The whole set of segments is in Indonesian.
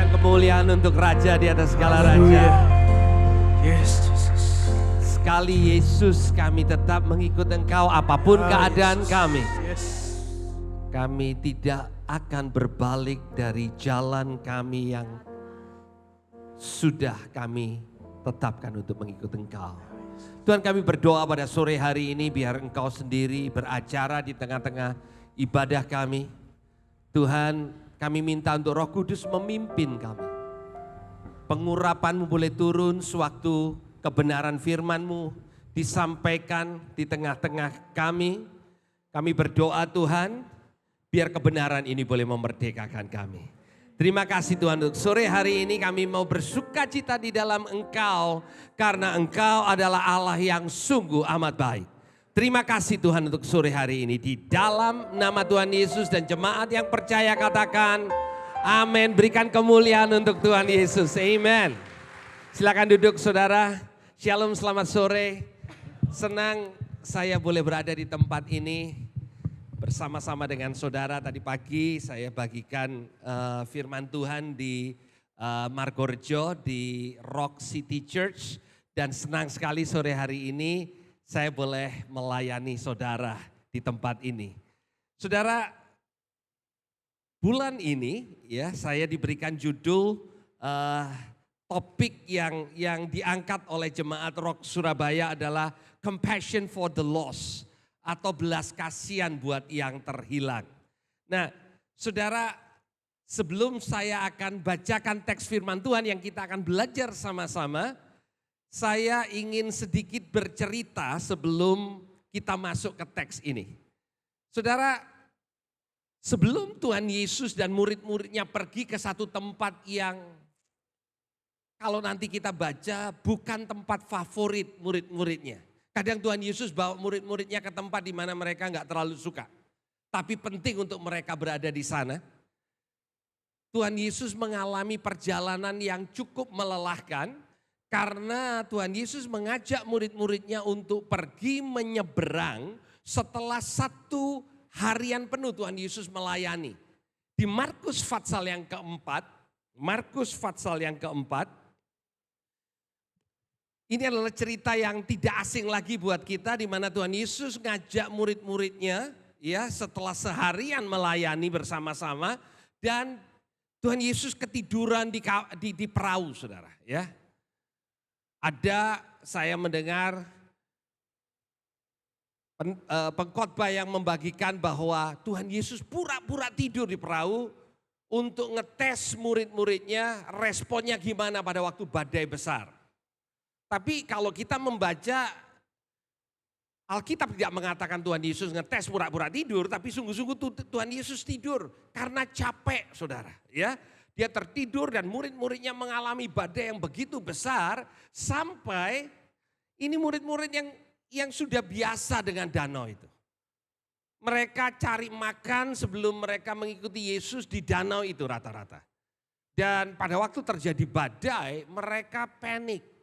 berikan kemuliaan untuk Raja di atas segala Raja. Yes, Jesus. Sekali Yesus kami tetap mengikut Engkau apapun keadaan Yesus. kami. Yes. Kami tidak akan berbalik dari jalan kami yang sudah kami tetapkan untuk mengikut Engkau. Tuhan, kami berdoa pada sore hari ini biar Engkau sendiri beracara di tengah-tengah ibadah kami. Tuhan, kami minta untuk Roh Kudus memimpin kami. Pengurapan-Mu boleh turun sewaktu kebenaran firman-Mu disampaikan di tengah-tengah kami. Kami berdoa Tuhan, biar kebenaran ini boleh memerdekakan kami. Terima kasih Tuhan untuk sore hari ini kami mau bersuka cita di dalam Engkau. Karena Engkau adalah Allah yang sungguh amat baik. Terima kasih Tuhan untuk sore hari ini. Di dalam nama Tuhan Yesus dan jemaat yang percaya katakan amin. Berikan kemuliaan untuk Tuhan Yesus. Amen. Silakan duduk saudara. Shalom, selamat sore. Senang saya boleh berada di tempat ini. Bersama-sama dengan saudara tadi pagi saya bagikan firman Tuhan di Margorejo di Rock City Church. Dan senang sekali sore hari ini saya boleh melayani saudara di tempat ini. Saudara, bulan ini ya saya diberikan judul topik yang diangkat oleh jemaat Rock Surabaya adalah Compassion for the Lost. Atau belas kasihan buat yang terhilang. Nah, saudara, sebelum saya akan bacakan teks firman Tuhan yang kita akan belajar sama-sama, saya ingin sedikit bercerita sebelum kita masuk ke teks ini. Saudara, sebelum Tuhan Yesus dan murid-muridnya pergi ke satu tempat yang kalau nanti kita baca bukan tempat favorit murid-muridnya. Kadang Tuhan Yesus bawa murid-muridnya ke tempat di mana mereka nggak terlalu suka. Tapi penting untuk mereka berada di sana. Tuhan Yesus mengalami perjalanan yang cukup melelahkan. Karena Tuhan Yesus mengajak murid-muridnya untuk pergi menyeberang setelah satu harian penuh Tuhan Yesus melayani. Di Markus Fatsal yang keempat, ini adalah cerita yang tidak asing lagi buat kita di mana Tuhan Yesus ngajak murid-muridnya ya setelah seharian melayani bersama-sama dan Tuhan Yesus ketiduran di perahu saudara ya. Ada saya mendengar pengkhotbah yang membagikan bahwa Tuhan Yesus pura-pura tidur di perahu untuk ngetes murid-muridnya responnya gimana pada waktu badai besar. Tapi kalau kita membaca Alkitab tidak mengatakan Tuhan Yesus ngetes pura-pura tidur, tapi sungguh-sungguh Tuhan Yesus tidur karena capek saudara. Ya, dia tertidur dan murid-muridnya mengalami badai yang begitu besar sampai ini murid-murid yang sudah biasa dengan danau itu. Mereka cari makan sebelum mereka mengikuti Yesus di danau itu rata-rata. Dan pada waktu terjadi badai mereka panik.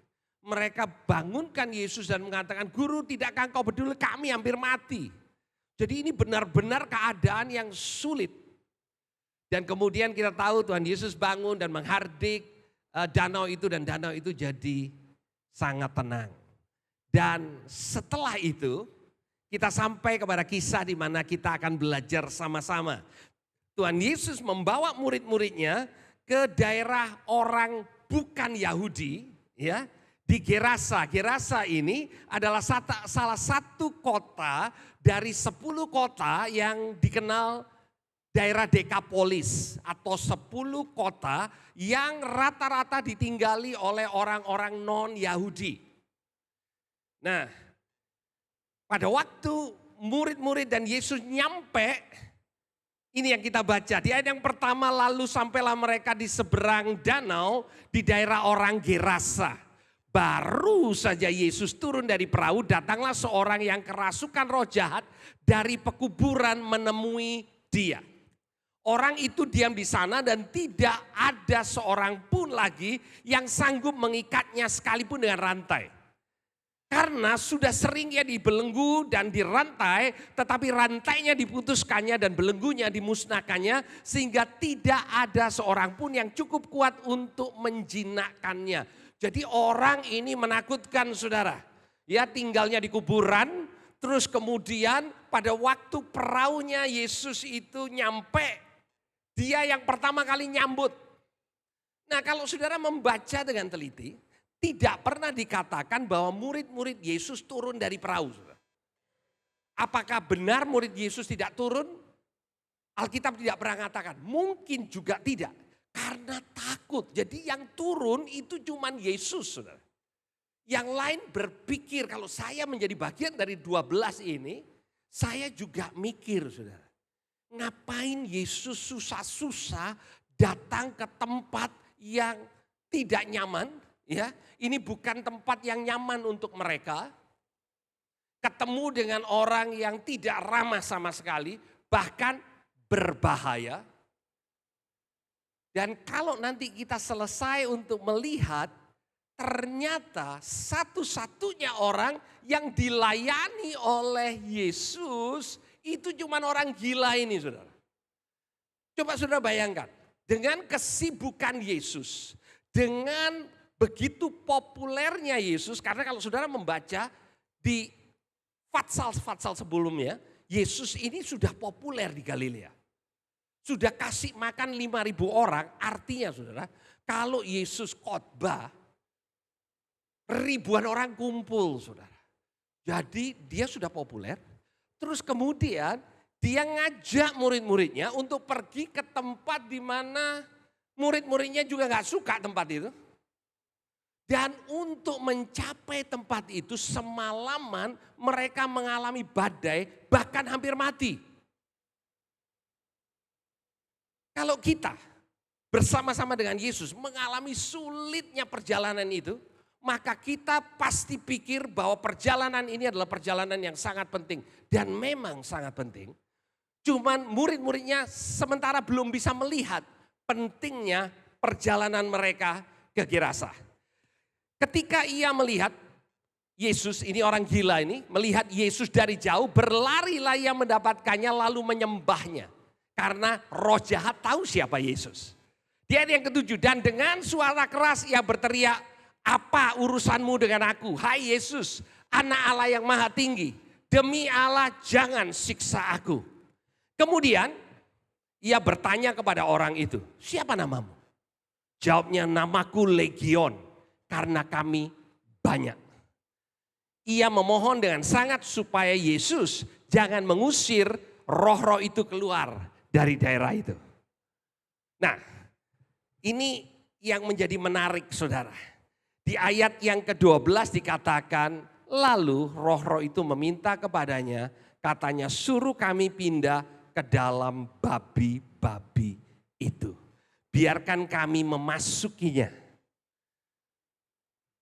Mereka bangunkan Yesus dan mengatakan, Guru tidakkah engkau peduli kami hampir mati. Jadi ini benar-benar keadaan yang sulit. Dan kemudian kita tahu Tuhan Yesus bangun dan menghardik danau itu dan danau itu jadi sangat tenang. Dan setelah itu kita sampai kepada kisah di mana kita akan belajar sama-sama. Tuhan Yesus membawa murid-muridnya ke daerah orang bukan Yahudi ya. Di Gerasa. Gerasa ini adalah salah satu kota dari 10 kota yang dikenal daerah Dekapolis atau 10 kota yang rata-rata ditinggali oleh orang-orang non-Yahudi. Nah, pada waktu murid-murid dan Yesus nyampe, ini yang kita baca. Di ayat yang pertama, lalu sampailah mereka di seberang danau di daerah orang Gerasa. Baru saja Yesus turun dari perahu, datanglah seorang yang kerasukan roh jahat dari pekuburan menemui dia. Orang itu diam di sana dan tidak ada seorang pun lagi yang sanggup mengikatnya sekalipun dengan rantai. Karena sudah sering ia dibelenggu dan dirantai, tetapi rantainya diputuskannya dan belenggunya dimusnahkannya, sehingga tidak ada seorang pun yang cukup kuat untuk menjinakkannya. Jadi orang ini menakutkan saudara. Ya tinggalnya di kuburan, terus kemudian pada waktu perahunya Yesus itu nyampe, dia yang pertama kali nyambut. Nah kalau saudara membaca dengan teliti, tidak pernah dikatakan bahwa murid-murid Yesus turun dari perahu. Saudara. Apakah benar murid Yesus tidak turun? Alkitab tidak pernah mengatakan, mungkin juga tidak. Karena takut, jadi yang turun itu cuma Yesus saudara. Yang lain berpikir kalau saya menjadi bagian dari 12 ini, saya juga mikir saudara. Ngapain Yesus susah-susah datang ke tempat yang tidak nyaman, ya? Ini bukan tempat yang nyaman untuk mereka. Ketemu dengan orang yang tidak ramah sama sekali, bahkan berbahaya. Dan kalau nanti kita selesai untuk melihat, ternyata satu-satunya orang yang dilayani oleh Yesus itu cuma orang gila ini saudara. Coba saudara bayangkan, dengan kesibukan Yesus, dengan begitu populernya Yesus, karena kalau saudara membaca di Fatsal sebelumnya, Yesus ini sudah populer di Galilea. Sudah kasih makan 5.000 orang, artinya saudara, kalau Yesus khotbah, ribuan orang kumpul saudara. Jadi dia sudah populer, terus kemudian dia ngajak murid-muridnya untuk pergi ke tempat di mana murid-muridnya juga gak suka tempat itu. Dan untuk mencapai tempat itu semalaman mereka mengalami badai bahkan hampir mati. Kalau kita bersama-sama dengan Yesus mengalami sulitnya perjalanan itu, maka kita pasti pikir bahwa perjalanan ini adalah perjalanan yang sangat penting. Dan memang sangat penting. Cuman murid-muridnya sementara belum bisa melihat pentingnya perjalanan mereka ke Gerasa. Ketika ia melihat Yesus, ini orang gila ini, melihat Yesus dari jauh, berlarilah ia mendapatkannya lalu menyembahnya. Karena roh jahat tahu siapa Yesus. Di ayat yang ke-7, dan dengan suara keras ia berteriak, apa urusanmu dengan aku? Hai Yesus, anak Allah yang maha tinggi. Demi Allah jangan siksa aku. Kemudian ia bertanya kepada orang itu, siapa namamu? Jawabnya, namaku Legion. Karena kami banyak. Ia memohon dengan sangat supaya Yesus jangan mengusir roh-roh itu keluar dari daerah itu. Nah, ini yang menjadi menarik saudara. Di ayat yang ke-12 dikatakan, lalu roh-roh itu meminta kepadanya, katanya suruh kami pindah ke dalam babi-babi itu. Biarkan kami memasukinya.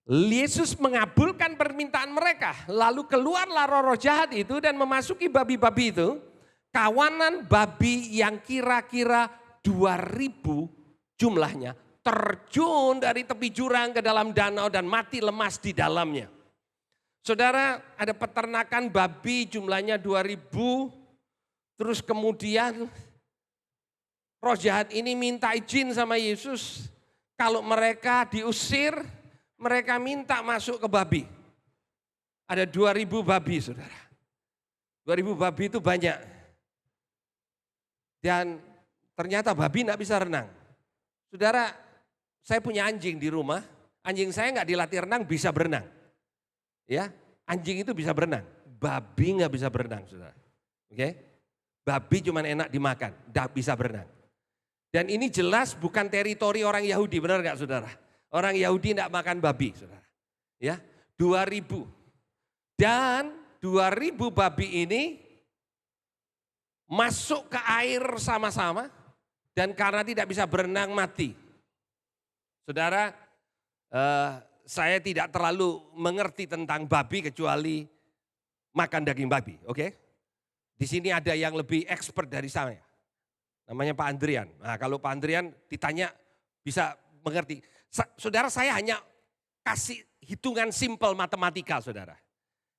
Yesus mengabulkan permintaan mereka. Lalu keluarlah roh-roh jahat itu dan memasuki babi-babi itu. Kawanan babi yang kira-kira 2.000 jumlahnya terjun dari tepi jurang ke dalam danau dan mati lemas di dalamnya. Saudara, ada peternakan babi jumlahnya 2.000. Terus kemudian roh jahat ini minta izin sama Yesus. Kalau mereka diusir, mereka minta masuk ke babi. Ada 2.000 babi saudara. 2.000 babi itu banyak. Dan ternyata babi enggak bisa renang. Saudara, saya punya anjing di rumah. Anjing saya enggak dilatih renang, bisa berenang. Ya, anjing itu bisa berenang. Babi enggak bisa berenang saudara. Oke? Babi cuma enak dimakan, enggak bisa berenang. Dan ini jelas bukan teritori orang Yahudi, benar enggak saudara? Orang Yahudi tidak makan babi, saudara. Ya, 2.000. Dan 2.000 babi ini masuk ke air sama-sama dan karena tidak bisa berenang mati. Saudara, saya tidak terlalu mengerti tentang babi kecuali makan daging babi, oke? Di sini ada yang lebih expert dari saya. Namanya Pak Andrian. Nah, kalau Pak Andrian ditanya bisa mengerti. Saudara, saya hanya kasih hitungan simpel matematika, saudara.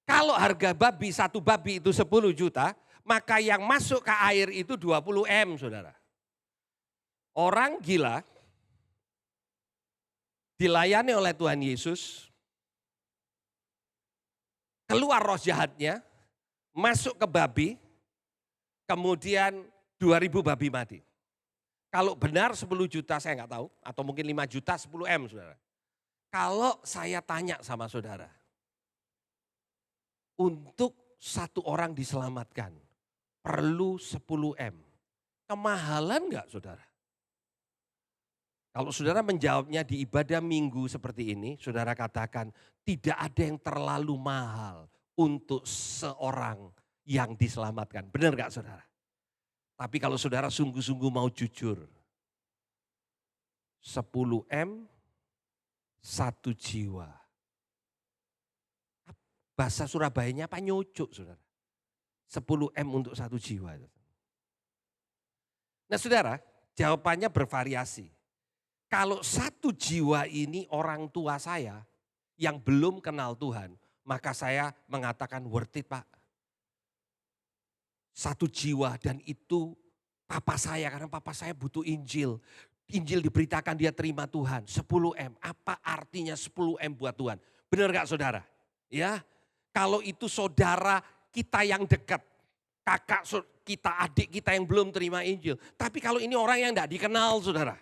Kalau harga babi, satu babi itu 10 juta, maka yang masuk ke air itu 20 M, saudara. Orang gila dilayani oleh Tuhan Yesus, keluar roh jahatnya, masuk ke babi, kemudian 2000 babi mati. Kalau benar 10 juta saya nggak tahu, atau mungkin 5 juta 10 M, saudara. Kalau saya tanya sama saudara, untuk satu orang diselamatkan perlu 10 M. Kemahalan nggak, saudara? Kalau saudara menjawabnya di ibadah minggu seperti ini, saudara katakan tidak ada yang terlalu mahal untuk seorang yang diselamatkan. Benar nggak, saudara? Tapi kalau saudara sungguh-sungguh mau jujur, 10 M, 1 jiwa. Bahasa Surabayanya apa, nyucuk, saudara? 10 M untuk 1 jiwa. Nah, saudara, jawabannya bervariasi. Kalau 1 jiwa ini orang tua saya yang belum kenal Tuhan, maka saya mengatakan worth it, Pak. 1 jiwa, dan itu papa saya, karena papa saya butuh Injil. Injil diberitakan dia terima Tuhan, 10 M. Apa artinya 10 M buat Tuhan? Benar gak, saudara? Ya, kalau itu saudara kita yang dekat, kakak kita, adik kita yang belum terima Injil. Tapi kalau ini orang yang gak dikenal, saudara.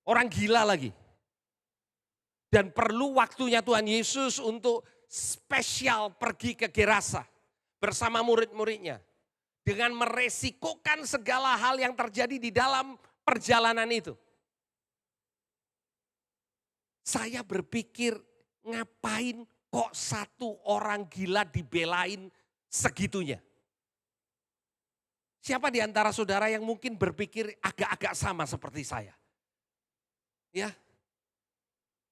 Orang gila lagi. Dan perlu waktunya Tuhan Yesus untuk spesial pergi ke Gerasa bersama murid-muridnya. Dengan meresikokan segala hal yang terjadi di dalam perjalanan itu. Saya berpikir, ngapain kok satu orang gila dibelain segitunya? Siapa di antara saudara yang mungkin berpikir agak-agak sama seperti saya? Ya,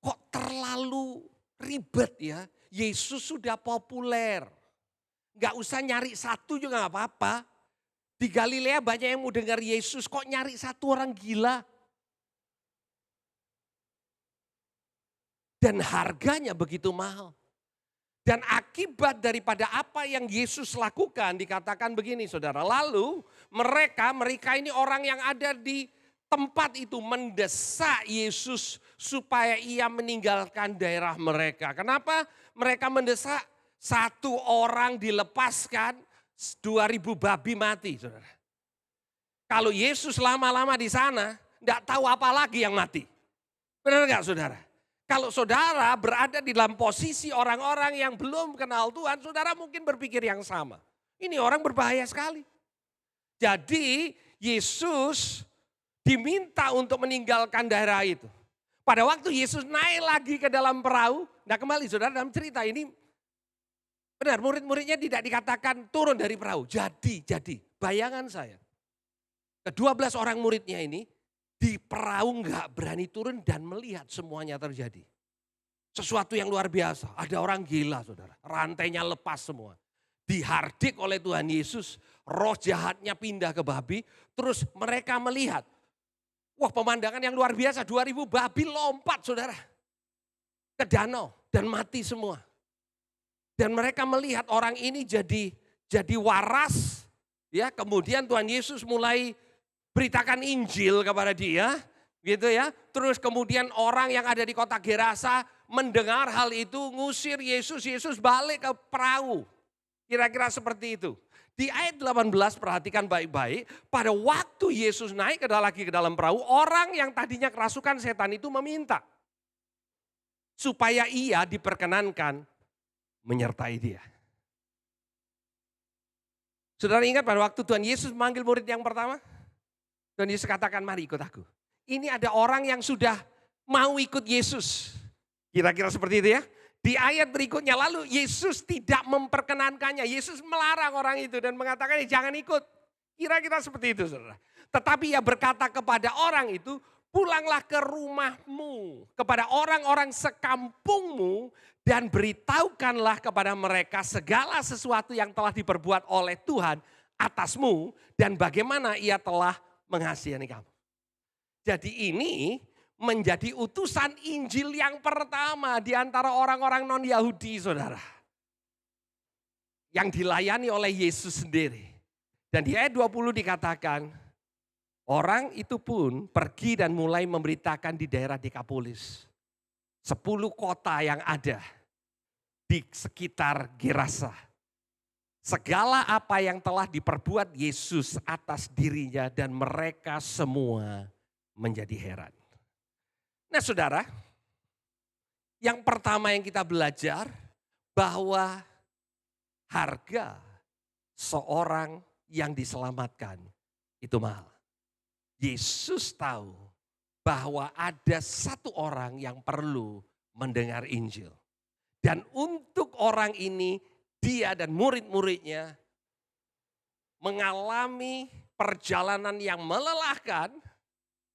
kok terlalu ribet ya? Yesus sudah populer. Gak usah nyari satu juga gak apa-apa. Di Galilea banyak yang mau dengar Yesus, kok nyari satu orang gila? Dan harganya begitu mahal. Dan akibat daripada apa yang Yesus lakukan dikatakan begini, saudara. Lalu mereka ini orang yang ada di tempat itu mendesak Yesus supaya ia meninggalkan daerah mereka. Kenapa mereka mendesak? Satu orang dilepaskan, 2000 babi mati, saudara. Kalau Yesus lama-lama di sana, enggak tahu apa lagi yang mati. Benar enggak, saudara? Kalau saudara berada di dalam posisi orang-orang yang belum kenal Tuhan, saudara mungkin berpikir yang sama. Ini orang berbahaya sekali. Jadi Yesus diminta untuk meninggalkan daerah itu. Pada waktu Yesus naik lagi ke dalam perahu, nah kembali saudara dalam cerita ini, benar murid-muridnya tidak dikatakan turun dari perahu. Jadi bayangan saya, ke-12 orang muridnya ini di perahu nggak berani turun dan melihat semuanya terjadi. Sesuatu yang luar biasa, ada orang gila saudara, rantainya lepas semua. Dihardik oleh Tuhan Yesus, roh jahatnya pindah ke babi, terus mereka melihat. Wah, pemandangan yang luar biasa, 2000 babi lompat saudara ke danau dan mati semua. Dan mereka melihat orang ini jadi waras, ya. Kemudian Tuhan Yesus mulai beritakan Injil kepada dia, gitu ya. Terus kemudian orang yang ada di kota Gerasa mendengar hal itu, ngusir Yesus, Yesus balik ke perahu. Kira-kira seperti itu. Di ayat 18 perhatikan baik-baik, pada waktu Yesus naik lagi ke dalam perahu, orang yang tadinya kerasukan setan itu meminta supaya ia diperkenankan menyertai dia. Saudara ingat pada waktu Tuhan Yesus memanggil murid yang pertama? Tuhan Yesus katakan, mari ikut aku. Ini ada orang yang sudah mau ikut Yesus. Kira-kira seperti itu ya. Di ayat berikutnya lalu Yesus tidak memperkenankannya. Yesus melarang orang itu dan mengatakan jangan ikut. Kira-kira seperti itu saudara. Tetapi ia berkata kepada orang itu, pulanglah ke rumahmu. Kepada orang-orang sekampungmu dan beritahukanlah kepada mereka segala sesuatu yang telah diperbuat oleh Tuhan atasmu. Dan bagaimana ia telah mengasihani kamu. Jadi ini menjadi utusan Injil yang pertama di antara orang-orang non-Yahudi, saudara. Yang dilayani oleh Yesus sendiri. Dan di ayat 20 dikatakan, orang itu pun pergi dan mulai memberitakan di daerah Dekapolis. 10 kota yang ada di sekitar Gerasa. Segala apa yang telah diperbuat Yesus atas dirinya dan mereka semua menjadi heran. Nah saudara, yang pertama yang kita belajar bahwa harga seorang yang diselamatkan itu mahal. Yesus tahu bahwa ada satu orang yang perlu mendengar Injil. Dan untuk orang ini, dia dan murid-muridnya mengalami perjalanan yang melelahkan,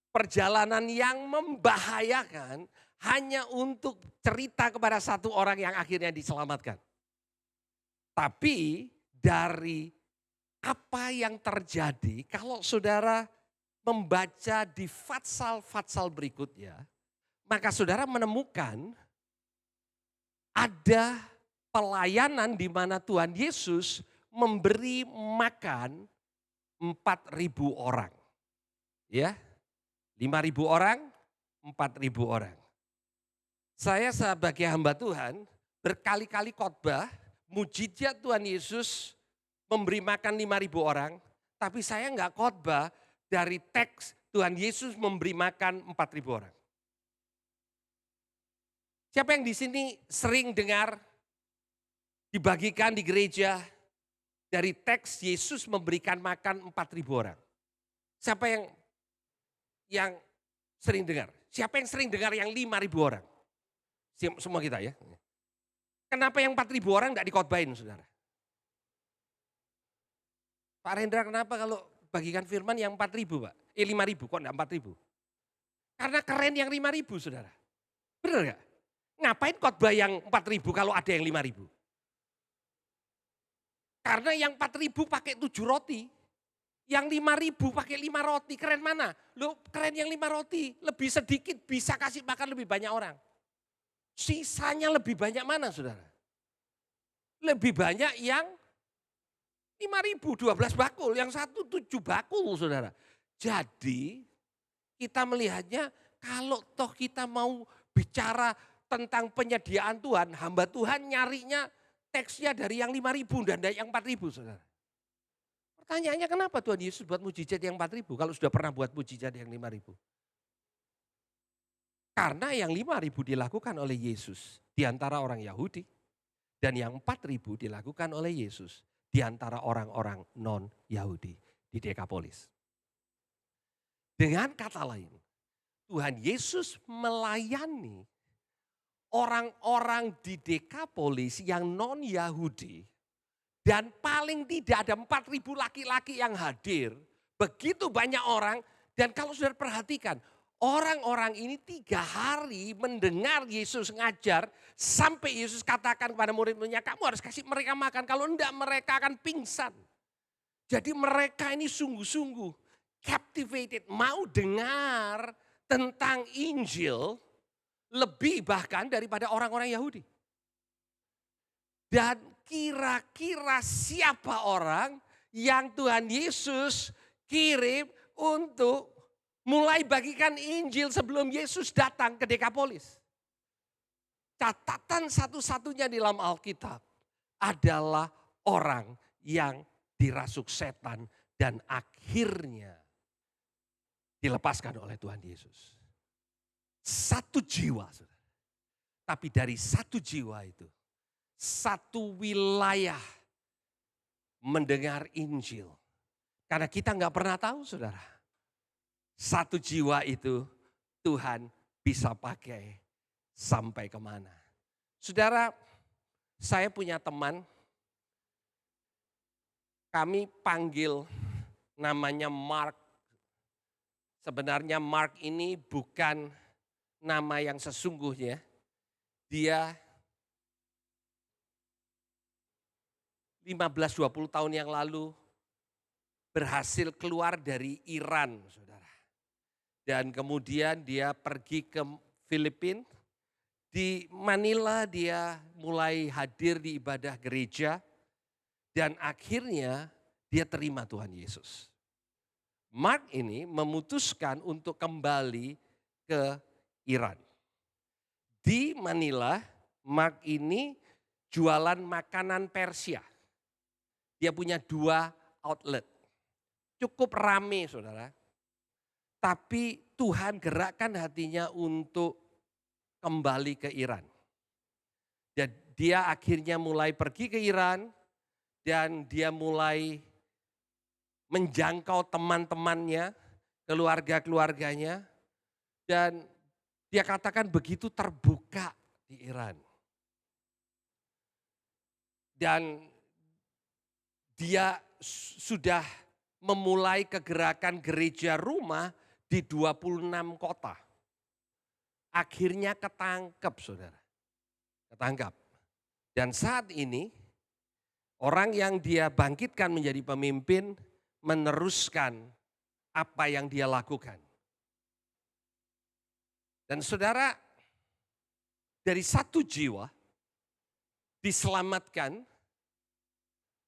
perjalanan yang membahayakan hanya untuk cerita kepada satu orang yang akhirnya diselamatkan. Tapi dari apa yang terjadi kalau saudara membaca di Fatsal-Fatsal berikutnya, maka saudara menemukan ada pelayanan di mana Tuhan Yesus memberi makan 4.000 orang. Ya, 5.000 orang, 4.000 orang. Saya sebagai hamba Tuhan berkali-kali khotbah, mujizat Tuhan Yesus memberi makan 5.000 orang, tapi saya enggak khotbah dari teks Tuhan Yesus memberi makan 4.000 orang. Siapa yang di sini sering dengar dibagikan di gereja dari teks Yesus memberikan makan 4.000 orang? Siapa yang sering dengar? Siapa yang sering dengar yang 5.000 orang? Semua kita ya. Kenapa yang 4.000 orang enggak dikhotbahin, saudara? Pak Rendra, kenapa kalau bagikan firman yang 4.000, Pak? 5.000, kok enggak 4.000? Karena keren yang 5.000, saudara. Benar enggak? Ngapain khotbah yang 4.000 kalau ada yang 5.000? Karena yang 4.000 pakai 7 roti. Yang 5.000 pakai 5 roti. Keren mana? Loh, keren yang 5 roti. Lebih sedikit bisa kasih makan lebih banyak orang. Sisanya lebih banyak mana, saudara? Lebih banyak yang 5.000, 12 bakul. Yang satu 7 bakul, saudara. Jadi kita melihatnya kalau toh kita mau bicara tentang penyediaan Tuhan, hamba Tuhan nyarinya teksnya dari yang 5.000 dan dari yang 4.000, saudara. Pertanyaannya kenapa Tuhan Yesus buat mujizat yang 4.000 kalau sudah pernah buat mujizat yang 5.000? Karena yang 5.000 dilakukan oleh Yesus di antara orang Yahudi dan yang 4.000 dilakukan oleh Yesus di antara orang-orang non-Yahudi di Dekapolis. Dengan kata lain, Tuhan Yesus melayani orang-orang di Dekapolis yang non-Yahudi dan paling tidak ada 4.000 laki-laki yang hadir. Begitu banyak orang dan kalau sudah perhatikan, orang-orang ini 3 hari mendengar Yesus ngajar sampai Yesus katakan kepada murid-muridnya, kamu harus kasih mereka makan, kalau enggak mereka akan pingsan. Jadi mereka ini sungguh-sungguh captivated, mau dengar tentang Injil lebih bahkan daripada orang-orang Yahudi. Dan kira-kira siapa orang yang Tuhan Yesus kirim untuk mulai bagikan Injil sebelum Yesus datang ke Dekapolis? Catatan satu-satunya di dalam Alkitab adalah orang yang dirasuk setan dan akhirnya dilepaskan oleh Tuhan Yesus. 1 jiwa, saudara. Tapi dari 1 jiwa itu, 1 wilayah mendengar Injil. Karena kita nggak pernah tahu, saudara. 1 jiwa itu Tuhan bisa pakai sampai kemana. Saudara, saya punya teman, kami panggil namanya Mark. Sebenarnya Mark ini bukan nama yang sesungguhnya. Dia 15-20 tahun yang lalu berhasil keluar dari Iran, saudara. Dan kemudian dia pergi ke Filipina. Di Manila dia mulai hadir di ibadah gereja. Dan akhirnya dia terima Tuhan Yesus. Mark ini memutuskan untuk kembali ke Iran. Di Manila, Mark ini jualan makanan Persia. Dia punya 2 outlet. Cukup rame saudara. Tapi Tuhan gerakkan hatinya untuk kembali ke Iran. Dan dia akhirnya mulai pergi ke Iran dan dia mulai menjangkau teman-temannya, keluarga-keluarganya. Dan dia katakan begitu terbuka di Iran. Dan dia sudah memulai kegerakan gereja rumah di 26 kota. Akhirnya ketangkep saudara. Ketangkap. Dan saat ini orang yang dia bangkitkan menjadi pemimpin meneruskan apa yang dia lakukan. Dan saudara, dari 1 jiwa diselamatkan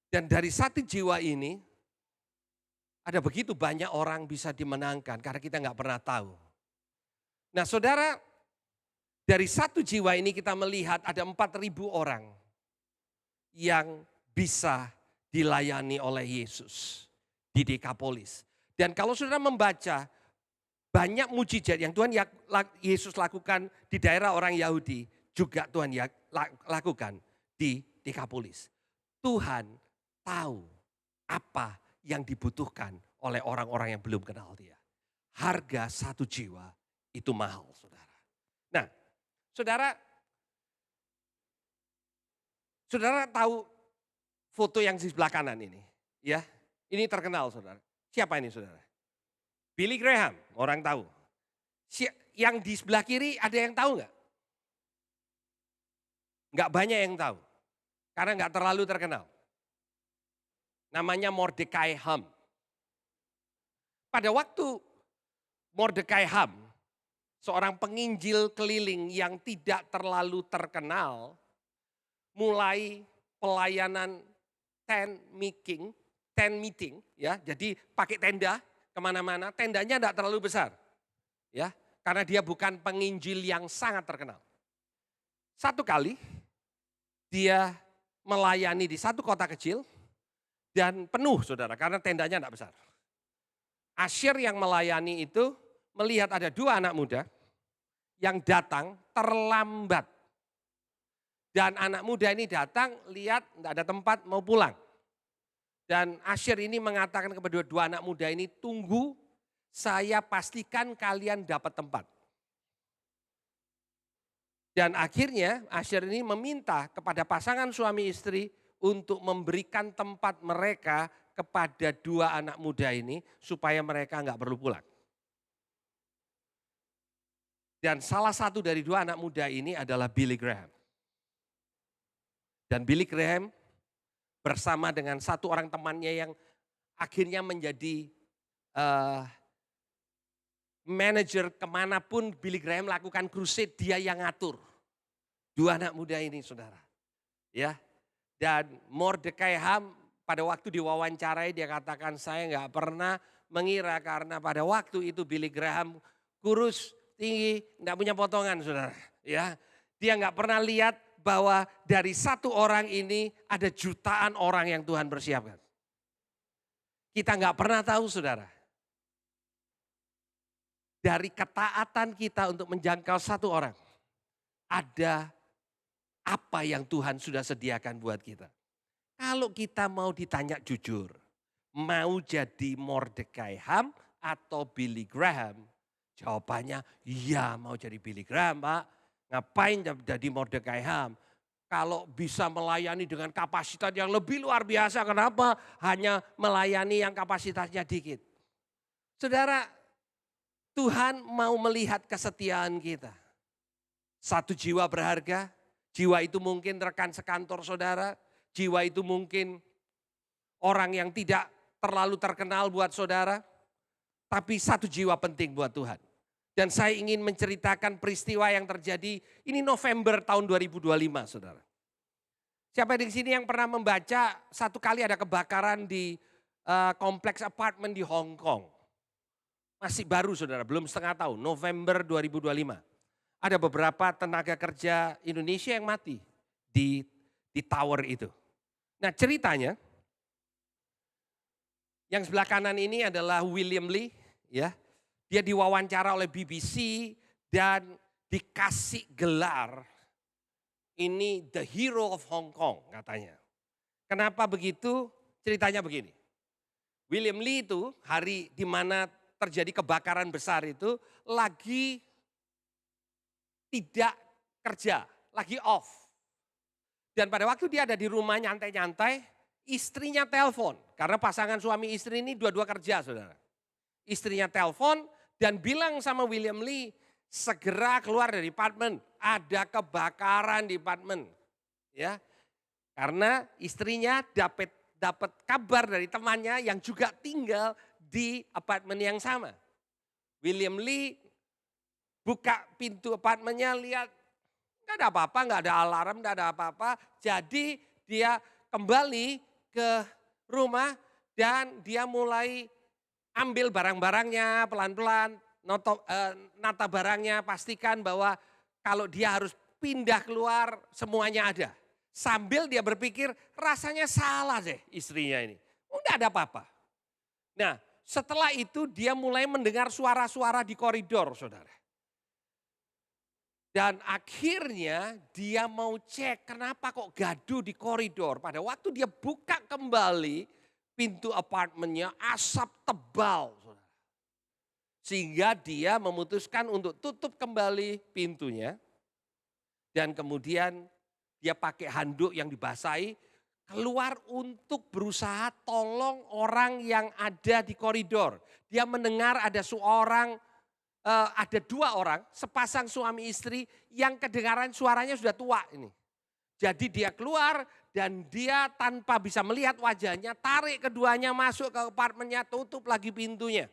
dan dari 1 jiwa ini ada begitu banyak orang bisa dimenangkan karena kita nggak pernah tahu. Nah saudara, dari 1 jiwa ini kita melihat ada 4.000 orang yang bisa dilayani oleh Yesus di Dekapolis. Dan kalau saudara membaca banyak mujizat yang Tuhan Yesus lakukan di daerah orang Yahudi juga Tuhan lakukan di Dekapolis. Tuhan tahu apa yang dibutuhkan oleh orang-orang yang belum kenal dia. Harga 1 jiwa itu mahal saudara. Nah saudara tahu foto yang di sebelah kanan ini, ya? Ini terkenal, saudara. Siapa ini, saudara? Billy Graham, orang tahu. Yang di sebelah kiri ada yang tahu nggak? Nggak banyak yang tahu, karena nggak terlalu terkenal. Namanya Mordecai Ham. Pada waktu Mordecai Ham, seorang penginjil keliling yang tidak terlalu terkenal, mulai pelayanan tent meeting, ya. Jadi pakai tenda kemana-mana, tendanya tidak terlalu besar, ya, karena dia bukan penginjil yang sangat terkenal. Satu kali dia melayani di satu kota kecil dan penuh, saudara, karena tendanya tidak besar. Asyir yang melayani itu melihat ada 2 anak muda yang datang terlambat. Dan anak muda ini datang, lihat tidak ada tempat, mau pulang. Dan Asyir ini mengatakan kepada 2 anak muda ini, tunggu, saya pastikan kalian dapat tempat. Dan akhirnya Asyir ini meminta kepada pasangan suami istri untuk memberikan tempat mereka kepada 2 anak muda ini supaya mereka enggak perlu pulang. Dan salah satu dari 2 anak muda ini adalah Billy Graham. Dan Billy Graham bersama dengan 1 orang temannya yang akhirnya menjadi manajer kemanapun Billy Graham lakukan crusade, dia yang ngatur. 2 anak muda ini saudara. Ya. Dan Mordecai Ham pada waktu diwawancarai dia katakan, saya nggak pernah mengira karena pada waktu itu Billy Graham kurus, tinggi, nggak punya potongan saudara. Ya. Dia nggak pernah lihat bahwa dari 1 orang ini ada jutaan orang yang Tuhan persiapkan. Kita nggak pernah tahu saudara. Dari ketaatan kita untuk menjangkau 1 orang, ada apa yang Tuhan sudah sediakan buat kita. Kalau kita mau ditanya jujur, mau jadi Mordecai Ham atau Billy Graham? Jawabannya, iya mau jadi Billy Graham Pak. Ngapain jadi Mordecai Ham? Kalau bisa melayani dengan kapasitas yang lebih luar biasa, kenapa hanya melayani yang kapasitasnya dikit? Saudara, Tuhan mau melihat kesetiaan kita. 1 jiwa berharga, jiwa itu mungkin rekan sekantor saudara, jiwa itu mungkin orang yang tidak terlalu terkenal buat saudara, tapi 1 jiwa penting buat Tuhan. Dan saya ingin menceritakan peristiwa yang terjadi, ini November tahun 2025 saudara. Siapa di sini yang pernah membaca satu kali ada kebakaran di kompleks apartemen di Hong Kong. Masih baru saudara, belum setengah tahun, November 2025. Ada beberapa tenaga kerja Indonesia yang mati di tower itu. Nah ceritanya, yang sebelah kanan ini adalah William Lee, ya. Dia diwawancara oleh BBC dan dikasih gelar ini the hero of Hong Kong katanya. Kenapa begitu? Ceritanya begini. William Lee itu hari di mana terjadi kebakaran besar itu lagi tidak kerja, lagi off. Dan pada waktu dia ada di rumah nyantai-nyantai, istrinya telepon. Karena pasangan suami istri ini dua-dua kerja saudara. Istrinya telepon dan bilang sama William Lee, segera keluar dari apartemen, ada kebakaran di apartemen. Ya, karena istrinya dapat kabar dari temannya yang juga tinggal di apartemen yang sama. William Lee buka pintu apartemennya, lihat nggak ada apa-apa, nggak ada alarm, nggak ada apa-apa. Jadi dia kembali ke rumah dan dia mulai ambil barang-barangnya pelan-pelan, nata barangnya, pastikan bahwa kalau dia harus pindah keluar semuanya ada. Sambil dia berpikir rasanya salah deh istrinya ini. Enggak ada apa-apa. Nah setelah itu dia mulai mendengar suara-suara di koridor saudara. Dan akhirnya dia mau cek kenapa kok gaduh di koridor. Pada waktu dia buka kembali pintu apartemennya asap tebal. Sehingga dia memutuskan untuk tutup kembali pintunya. Dan kemudian dia pakai handuk yang dibasahi keluar untuk berusaha tolong orang yang ada di koridor. Dia mendengar ada ada dua orang, sepasang suami istri yang kedengaran suaranya sudah tua ini. Jadi dia keluar dan dia tanpa bisa melihat wajahnya, tarik keduanya masuk ke apartemennya, tutup lagi pintunya.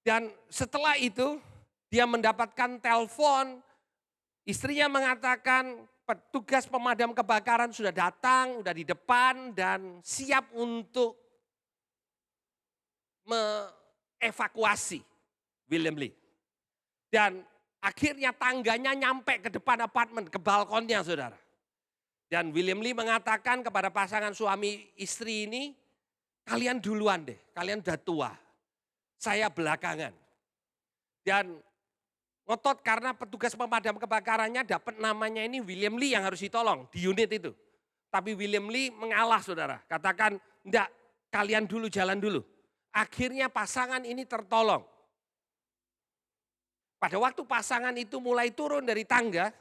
Dan setelah itu dia mendapatkan telepon, istrinya mengatakan petugas pemadam kebakaran sudah datang, sudah di depan dan siap untuk mengevakuasi William Lee. Dan akhirnya tangganya nyampe ke depan apartemen, ke balkonnya saudara. Dan William Lee mengatakan kepada pasangan suami istri ini, kalian duluan deh, kalian udah tua, saya belakangan. Dan ngotot karena petugas pemadam kebakarannya dapat namanya ini William Lee yang harus ditolong di unit itu. Tapi William Lee mengalah saudara, katakan enggak, kalian dulu jalan dulu. Akhirnya pasangan ini tertolong. Pada waktu pasangan itu mulai turun dari tangga,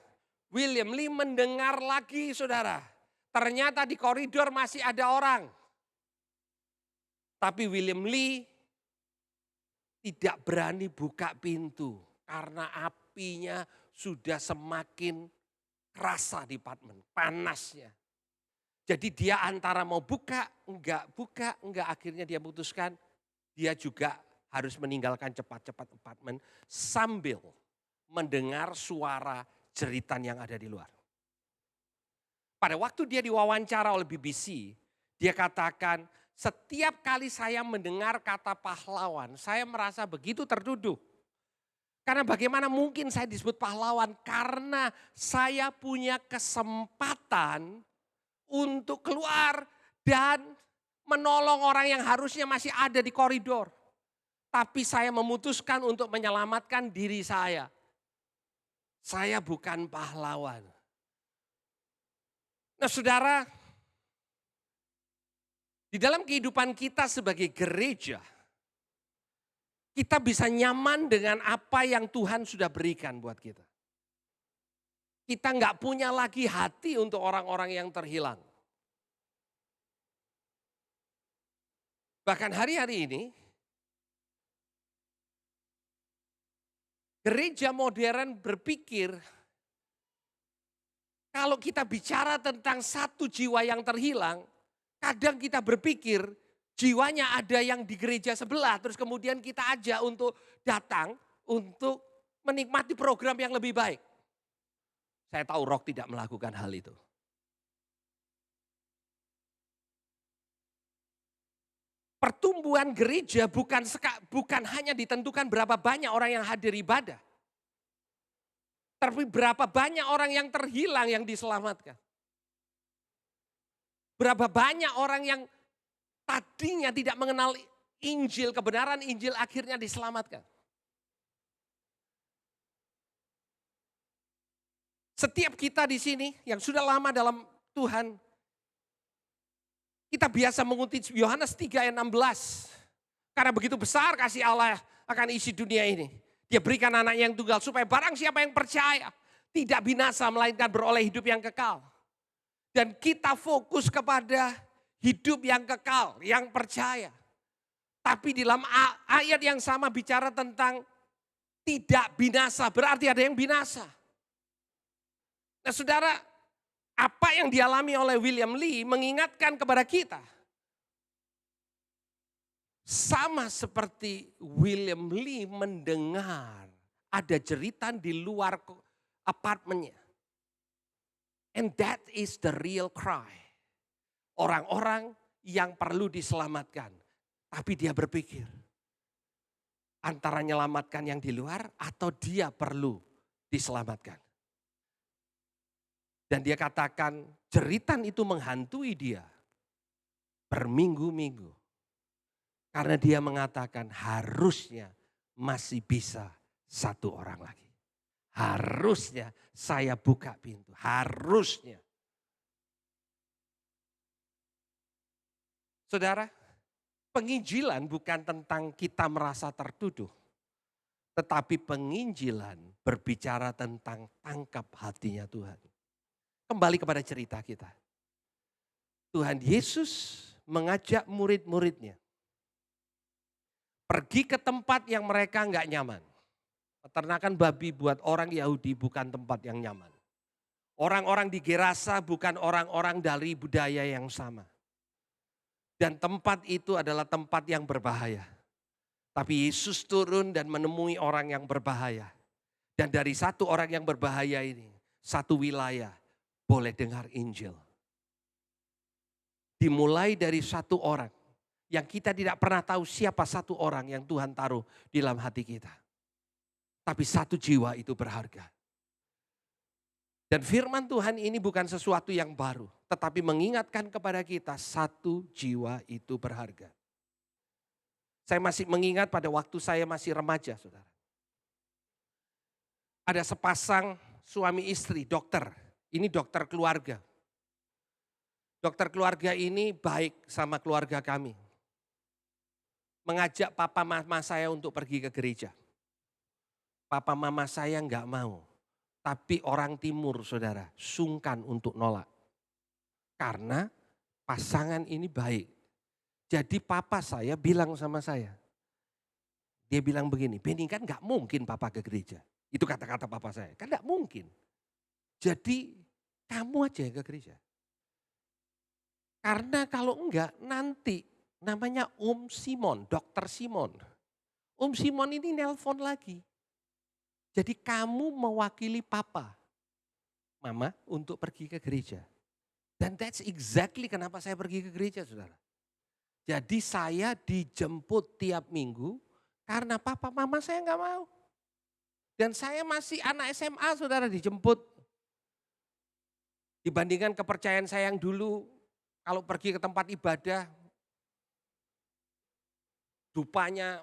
William Lee mendengar lagi saudara. Ternyata di koridor masih ada orang. Tapi William Lee tidak berani buka pintu. Karena apinya sudah semakin kerasa di apartemen, panasnya. Jadi dia antara mau buka, enggak, akhirnya dia memutuskan dia juga harus meninggalkan cepat-cepat apartemen sambil mendengar suara jeritan yang ada di luar. Pada waktu dia diwawancara oleh BBC, dia katakan setiap kali saya mendengar kata pahlawan, saya merasa begitu tertuduh. Karena bagaimana mungkin saya disebut pahlawan? Karena saya punya kesempatan untuk keluar dan menolong orang yang harusnya masih ada di koridor. Tapi saya memutuskan untuk menyelamatkan diri saya. Saya bukan pahlawan. Nah saudara, di dalam kehidupan kita sebagai gereja, kita bisa nyaman dengan apa yang Tuhan sudah berikan buat kita. Kita nggak punya lagi hati untuk orang-orang yang terhilang. Bahkan hari-hari ini, gereja modern berpikir, kalau kita bicara tentang satu jiwa yang terhilang, kadang kita berpikir Jiwanya ada yang di gereja sebelah, terus kemudian kita ajak untuk datang untuk menikmati program yang lebih baik. Saya tahu Rock tidak melakukan hal itu. Pertumbuhan gereja bukan hanya ditentukan berapa banyak orang yang hadir ibadah. Tapi berapa banyak orang yang terhilang yang diselamatkan. Berapa banyak orang yang tadinya tidak mengenal Injil, kebenaran Injil akhirnya diselamatkan. Setiap kita di sini yang sudah lama dalam Tuhan, kita biasa mengutip Yohanes 3 ayat 16. Karena begitu besar kasih Allah akan isi dunia ini. Dia berikan anaknya yang tunggal supaya barang siapa yang percaya tidak binasa melainkan beroleh hidup yang kekal. Dan kita fokus kepada hidup yang kekal, yang percaya. Tapi di dalam ayat yang sama bicara tentang tidak binasa, berarti ada yang binasa. Nah saudara, apa yang dialami oleh William Lee mengingatkan kepada kita. Sama seperti William Lee mendengar ada jeritan di luar apartemennya. And that is the real cry. Orang-orang yang perlu diselamatkan. Tapi dia berpikir, antara menyelamatkan yang di luar atau dia perlu diselamatkan. Dan dia katakan jeritan itu menghantui dia berminggu-minggu. Karena dia mengatakan harusnya masih bisa satu orang lagi. Harusnya saya buka pintu, harusnya. Saudara, penginjilan bukan tentang kita merasa tertuduh. Tetapi penginjilan berbicara tentang tangkap hatinya Tuhan. Kembali kepada cerita kita. Tuhan Yesus mengajak murid-muridnya pergi ke tempat yang mereka nggak nyaman. Peternakan babi buat orang Yahudi bukan tempat yang nyaman. Orang-orang di Gerasa bukan orang-orang dari budaya yang sama. Dan tempat itu adalah tempat yang berbahaya. Tapi Yesus turun dan menemui orang yang berbahaya. Dan dari satu orang yang berbahaya ini, satu wilayah boleh dengar Injil. Dimulai dari satu orang yang kita tidak pernah tahu siapa satu orang yang Tuhan taruh di dalam hati kita. Tapi satu jiwa itu berharga. Dan firman Tuhan ini bukan sesuatu yang baru. Tetapi mengingatkan kepada kita satu jiwa itu berharga. Saya masih mengingat pada waktu saya masih remaja, saudara. Ada sepasang suami istri, dokter. Ini dokter keluarga. Dokter keluarga ini baik sama keluarga kami. Mengajak papa mama saya untuk pergi ke gereja. Papa mama saya enggak mau. Tapi orang timur saudara sungkan untuk nolak. Karena pasangan ini baik. Jadi papa saya bilang sama saya. Dia bilang begini, Benny kan enggak mungkin papa ke gereja. Itu kata-kata papa saya, kan enggak mungkin. Jadi kamu aja yang ke gereja. Karena kalau enggak nanti namanya Om Simon, Dokter Simon. Om Simon ini nelpon lagi. Jadi kamu mewakili papa, mama untuk pergi ke gereja. Dan that's exactly kenapa saya pergi ke gereja, saudara. Jadi saya dijemput tiap minggu karena papa mama saya nggak mau. Dan saya masih anak SMA, saudara, dijemput. Dibandingkan kepercayaan saya yang dulu, kalau pergi ke tempat ibadah, rupanya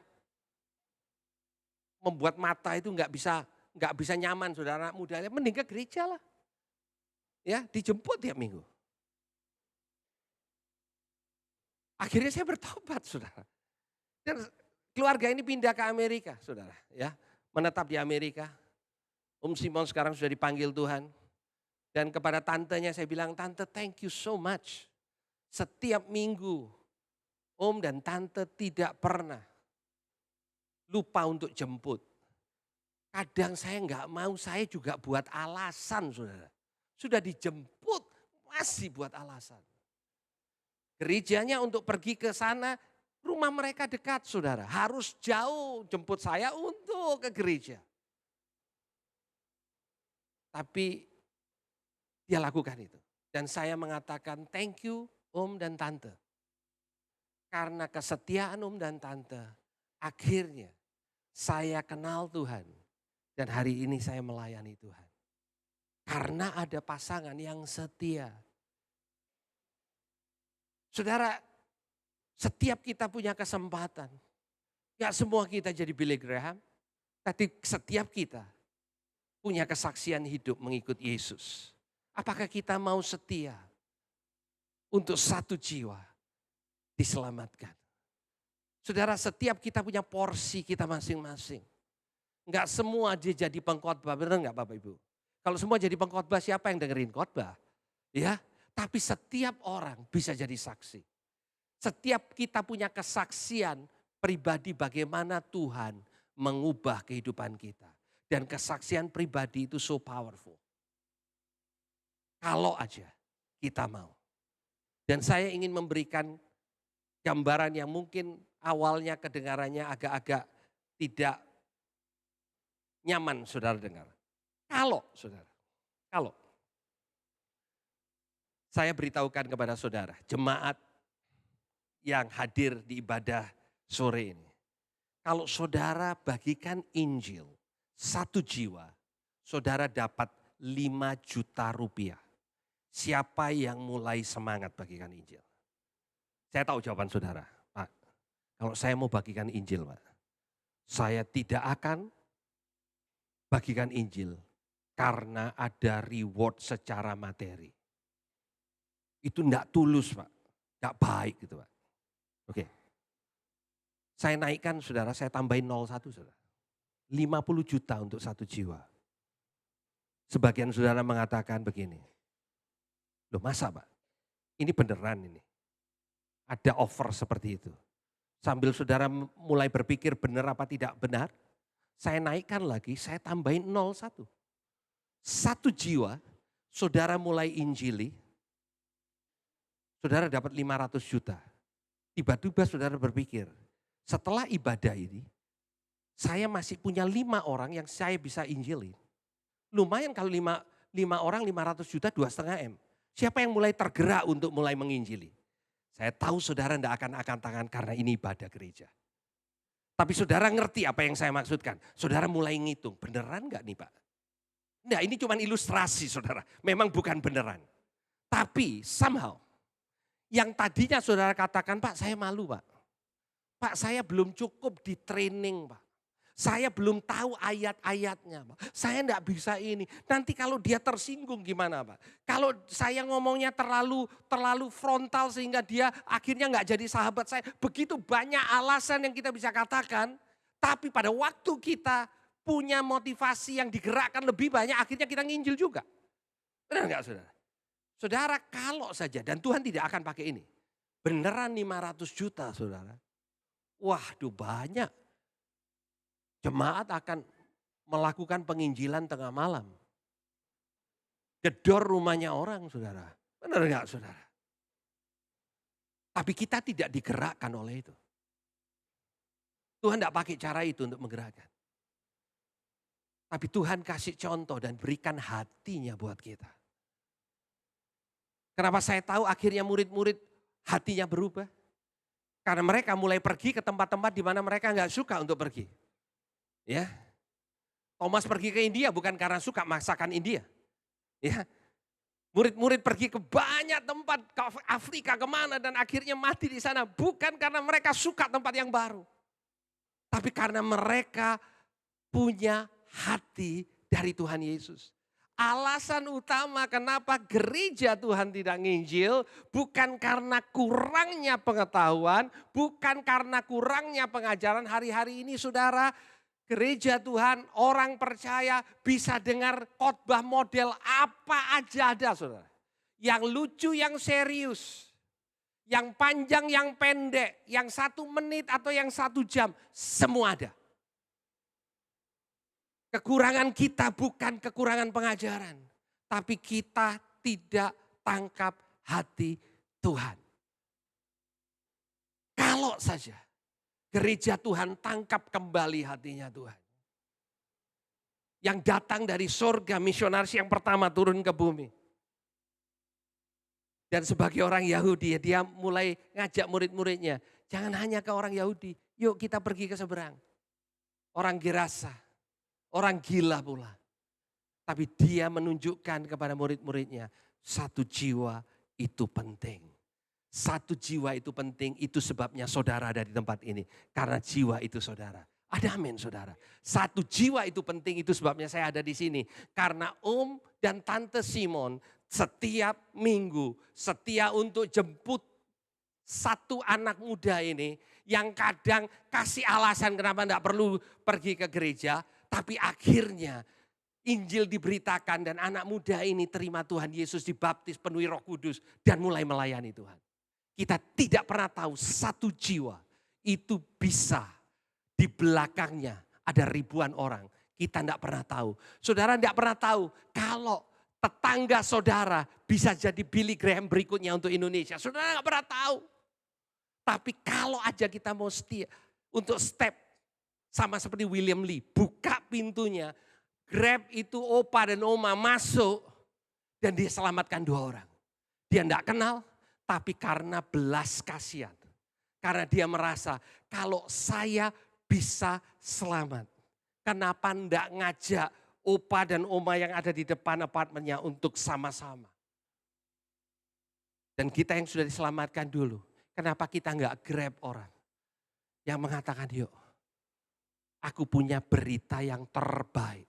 membuat mata itu nggak bisa nyaman, saudara. Anak mudanya mending ke gereja lah. Ya, dijemput tiap minggu. Akhirnya saya bertobat, saudara. Dan keluarga ini pindah ke Amerika, saudara. Ya, menetap di Amerika. Om Simon sekarang sudah dipanggil Tuhan. Dan kepada tantenya saya bilang, tante thank you so much. Setiap minggu, om dan tante tidak pernah lupa untuk jemput. Kadang saya nggak mau, saya juga buat alasan, saudara. Sudah dijemput, masih buat alasan. Gerejanya untuk pergi ke sana Rumah mereka dekat saudara, harus jauh jemput saya untuk ke gereja. Tapi dia lakukan itu. Dan saya mengatakan thank you om dan tante. Karena kesetiaan om dan tante, akhirnya saya kenal Tuhan. Dan hari ini saya melayani Tuhan. Karena ada pasangan yang setia. Saudara, setiap kita punya kesempatan. Gak semua kita jadi Billy Graham. Tapi setiap kita punya kesaksian hidup mengikut Yesus. Apakah kita mau setia untuk satu jiwa diselamatkan? Saudara, setiap kita punya porsi kita masing-masing. Enggak semua dia jadi pengkhotbah, benar enggak Bapak Ibu? Kalau semua jadi pengkhotbah, siapa yang dengerin khotbah? Ya, tapi setiap orang bisa jadi saksi. Setiap kita punya kesaksian pribadi bagaimana Tuhan mengubah kehidupan kita. Dan kesaksian pribadi itu so powerful. Kalau aja kita mau. Dan saya ingin memberikan gambaran yang mungkin awalnya kedengarannya agak-agak tidak nyaman saudara dengar. Kalau saya beritahukan kepada saudara, jemaat yang hadir di ibadah sore ini. Kalau saudara bagikan Injil, 1 jiwa, saudara dapat 5 juta rupiah. Siapa yang mulai semangat bagikan Injil? Saya tahu jawaban saudara, Pak. Kalau saya mau bagikan Injil, Pak, saya tidak akan bagikan Injil karena ada reward secara materi. Itu enggak tulus, Pak. Enggak baik gitu, Pak. Oke. Saya naikkan saudara, saya tambahin 01 saudara. 50 juta untuk 1 jiwa. Sebagian saudara mengatakan begini. Loh masa Pak? Ini beneran ini. Ada offer seperti itu. Sambil saudara mulai berpikir benar apa tidak benar. Saya naikkan lagi, saya tambahin 01. 1 jiwa, saudara mulai injili. Saudara dapat 500 juta. Tiba-tiba saudara berpikir, setelah ibadah ini, saya masih punya 5 orang yang saya bisa injilin. Lumayan kalau 5 orang 500 juta 2,5 M. Siapa yang mulai tergerak untuk mulai menginjili? Saya tahu saudara tidak akan angkat tangan karena ini ibadah gereja. Tapi saudara ngerti apa yang saya maksudkan. Saudara mulai ngitung, beneran enggak nih Pak? Enggak, ini cuma ilustrasi saudara. Memang bukan beneran. Tapi somehow, yang tadinya saudara katakan, Pak saya malu Pak. Pak saya belum cukup di training Pak. Saya belum tahu ayat-ayatnya Pak. Saya enggak bisa ini. Nanti kalau dia tersinggung gimana Pak? Kalau saya ngomongnya terlalu frontal sehingga dia akhirnya enggak jadi sahabat saya. Begitu banyak alasan yang kita bisa katakan. Tapi pada waktu kita punya motivasi yang digerakkan lebih banyak, akhirnya kita nginjil juga. Benar enggak saudara? Saudara kalau saja, dan Tuhan tidak akan pakai ini. Beneran 500 juta saudara. Waduh banyak. Jemaat akan melakukan penginjilan tengah malam. Gedor rumahnya orang saudara. Benar enggak saudara? Tapi kita tidak digerakkan oleh itu. Tuhan tidak pakai cara itu untuk menggerakkan. Tapi Tuhan kasih contoh dan berikan hatinya buat kita. Kenapa saya tahu akhirnya murid-murid hatinya berubah? Karena mereka mulai pergi ke tempat-tempat di mana mereka enggak suka untuk pergi. Ya, Thomas pergi ke India bukan karena suka masakan India. Ya, murid-murid pergi ke banyak tempat, ke Afrika kemana dan akhirnya mati di sana. Bukan karena mereka suka tempat yang baru. Tapi karena mereka punya hati dari Tuhan Yesus. Alasan utama kenapa gereja Tuhan tidak nginjil bukan karena kurangnya pengetahuan, bukan karena kurangnya pengajaran. Hari-hari ini saudara, gereja Tuhan, orang percaya bisa dengar khotbah model apa aja ada saudara. Yang lucu, yang serius, yang panjang, yang pendek, yang 1 menit atau yang 1 jam, semua ada. Kekurangan kita bukan kekurangan pengajaran, tapi kita tidak tangkap hati Tuhan. Kalau Kalau saja gereja Tuhan tangkap kembali hatinya Tuhan. Yang datang dari surga, misionaris yang pertama turun ke bumi. Dan sebagai orang Yahudi, dia mulai ngajak murid-muridnya. Jangan hanya ke orang Yahudi, yuk kita pergi ke seberang. Orang Gerasa, orang gila pula. Tapi dia menunjukkan kepada murid-muridnya, satu jiwa itu penting. Satu jiwa itu penting, itu sebabnya saudara ada di tempat ini. Karena jiwa itu saudara. Ada amin saudara. Satu jiwa itu penting, itu sebabnya saya ada di sini. Karena Om dan Tante Simon setiap minggu setia untuk jemput satu anak muda ini. Yang kadang kasih alasan kenapa tidak perlu pergi ke gereja. Tapi akhirnya Injil diberitakan dan anak muda ini terima Tuhan Yesus, dibaptis, penuhi Roh Kudus dan mulai melayani Tuhan. Kita tidak pernah tahu satu jiwa itu bisa di belakangnya ada ribuan orang. Kita tidak pernah tahu. Saudara tidak pernah tahu kalau tetangga saudara bisa jadi Billy Graham berikutnya untuk Indonesia. Saudara tidak pernah tahu. Tapi kalau aja kita mau setia untuk step sama seperti William Lee. Buka pintunya, grab itu opa dan oma masuk dan dia selamatkan 2 orang. Dia tidak kenal. Tapi karena belas kasihan, karena dia merasa kalau saya bisa selamat, kenapa enggak ngajak opa dan oma yang ada di depan apartemennya untuk sama-sama. Dan kita yang sudah diselamatkan dulu, kenapa kita enggak grab orang yang mengatakan yuk, aku punya berita yang terbaik.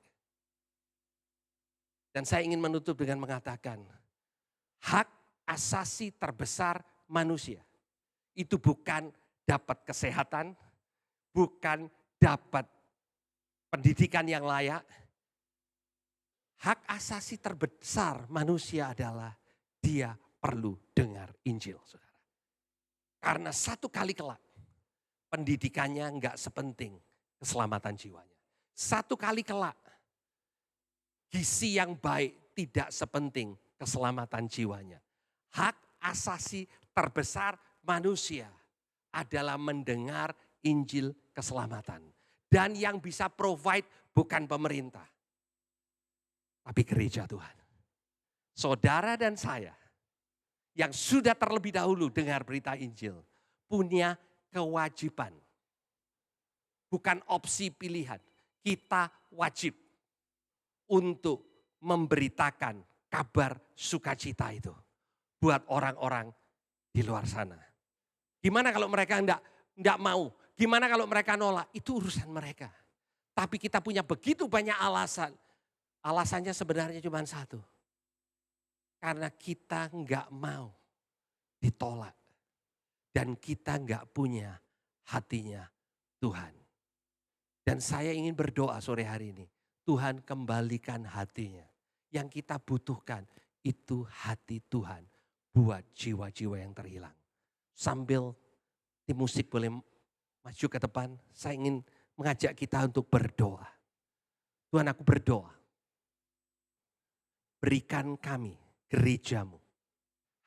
Dan saya ingin menutup dengan mengatakan, hak asasi terbesar manusia itu bukan dapat kesehatan, bukan dapat pendidikan yang layak. Hak asasi terbesar manusia adalah dia perlu dengar Injil, saudara. Karena satu kali kelak pendidikannya enggak sepenting keselamatan jiwanya. Satu kali kelak gizi yang baik tidak sepenting keselamatan jiwanya. Hak asasi terbesar manusia adalah mendengar Injil keselamatan. Dan yang bisa provide bukan pemerintah, tapi gereja Tuhan. Saudara dan saya yang sudah terlebih dahulu dengar berita Injil punya kewajiban. Bukan opsi pilihan. Kita wajib untuk memberitakan kabar sukacita itu buat orang-orang di luar sana. Gimana kalau mereka enggak mau? Gimana kalau mereka nolak? Itu urusan mereka. Tapi kita punya begitu banyak alasan. Alasannya sebenarnya cuma satu. Karena kita enggak mau ditolak. Dan kita enggak punya hatinya Tuhan. Dan saya ingin berdoa sore hari ini. Tuhan kembalikan hatinya. Yang kita butuhkan itu hati Tuhan. Buat jiwa-jiwa yang terhilang. Sambil tim musik boleh maju ke depan, saya ingin mengajak kita untuk berdoa. Tuhan, aku berdoa. Berikan kami, gerejamu,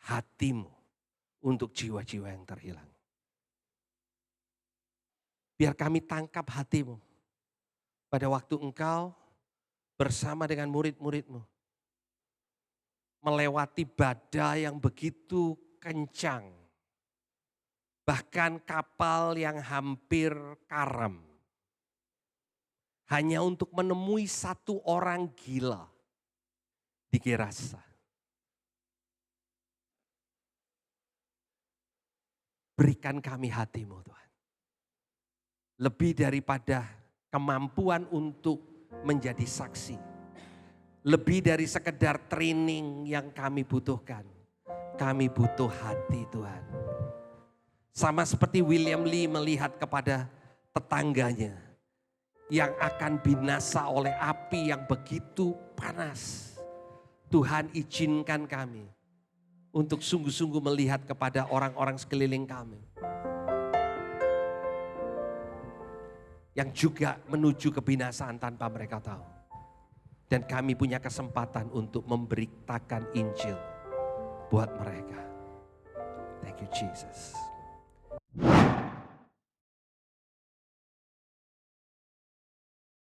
hatimu untuk jiwa-jiwa yang terhilang. Biar kami tangkap hatimu pada waktu engkau bersama dengan murid-muridmu melewati badai yang begitu kencang. Bahkan kapal yang hampir karam. Hanya untuk menemui satu orang gila di Gerasa. Berikan kami hatimu Tuhan. Lebih daripada kemampuan untuk menjadi saksi. Lebih dari sekedar training yang kami butuhkan. Kami butuh hati Tuhan. Sama seperti William Lee melihat kepada tetangganya. Yang akan binasa oleh api yang begitu panas. Tuhan izinkan kami. Untuk sungguh-sungguh melihat kepada orang-orang sekeliling kami. Yang juga menuju kebinasaan tanpa mereka tahu. Dan kami punya kesempatan untuk memberitakan Injil buat mereka. Thank you Jesus.